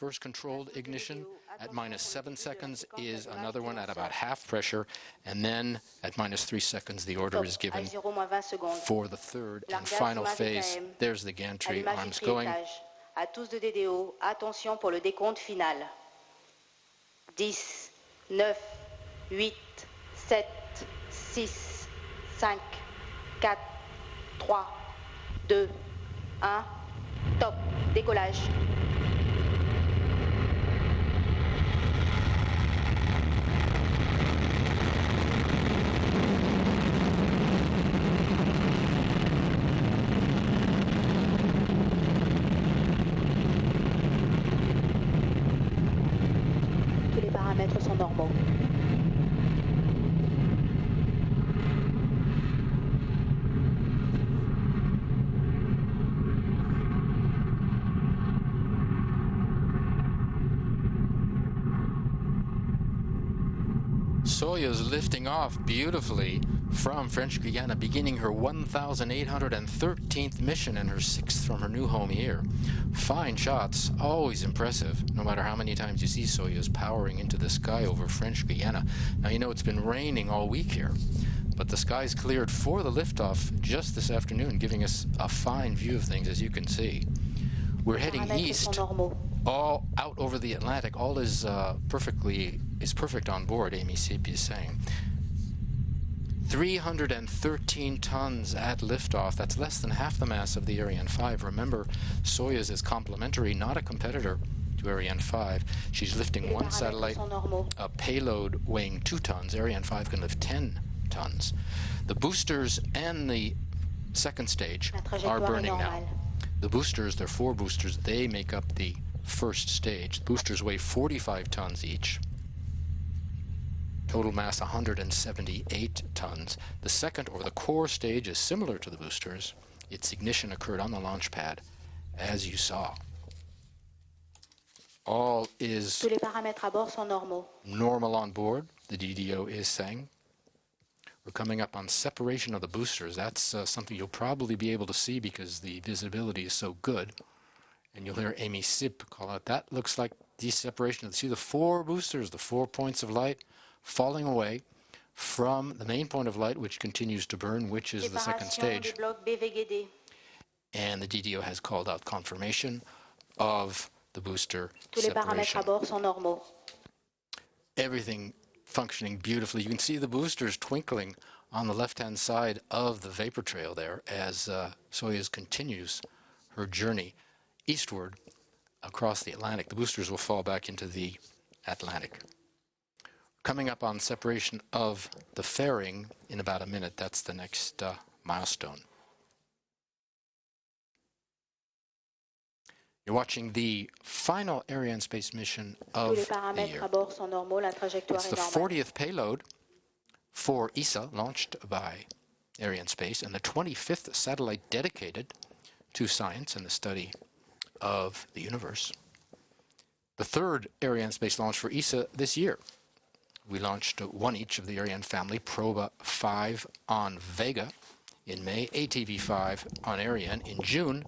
burst controlled ignition. At -7 seconds is another one at about half pressure, and then at -3 seconds the order is given for the third and final phase. There's the gantry arms going. À tous de DDO, attention pour le décompte final. 10, 9, 8, 7, 6, 5, 4, 3, 2, 1, top, décollage. Tous les paramètres sont normaux. Soyuz lifting off beautifully from French Guiana, beginning her 1,813th mission and her 6th from her new home here. Fine shots, always impressive, no matter how many times you see Soyuz powering into the sky over French Guiana. Now, you know it's been raining all week here, but the skies cleared for the liftoff just this afternoon, giving us a fine view of things, as you can see. We're heading east, all out over the Atlantic. All is perfect on board, Amy Sip is saying. 313 tons at liftoff. That's less than half the mass of the Ariane 5. Remember, Soyuz is complementary, not a competitor to Ariane 5. She's lifting one satellite, a payload weighing 2 tons. Ariane 5 can lift 10 tons. The boosters and the second stage are burning now. The boosters, there are 4 boosters, they make up the first stage. The boosters weigh 45 tons each. Total mass 178 tons. The second, or the core stage, is similar to the boosters. Its ignition occurred on the launch pad, as you saw. All is Tous les paramètres à bord sont normaux. Normal on board, the DDO is saying. We're coming up on separation of the boosters. That's something you'll probably be able to see because the visibility is so good. And you'll hear Amy Sip call out, that looks like deseparation. See the 4 boosters, the 4 points of light falling away from the main point of light, which continues to burn, which is the second stage. And the DDO has called out confirmation of the booster separation. Everything functioning beautifully. You can see the boosters twinkling on the left-hand side of the vapor trail there as Soyuz continues her journey eastward across the Atlantic. The boosters will fall back into the Atlantic. Coming up on separation of the fairing in about a minute. That's the next milestone. You're watching the final Arianespace mission of the year. It's the 40th payload for ESA, launched by Arianespace, and the 25th satellite dedicated to science and the study of the universe. The 3rd Arianespace launch for ESA this year. We launched 1 each of the Ariane family, Proba 5 on Vega in May, ATV 5 on Ariane in June,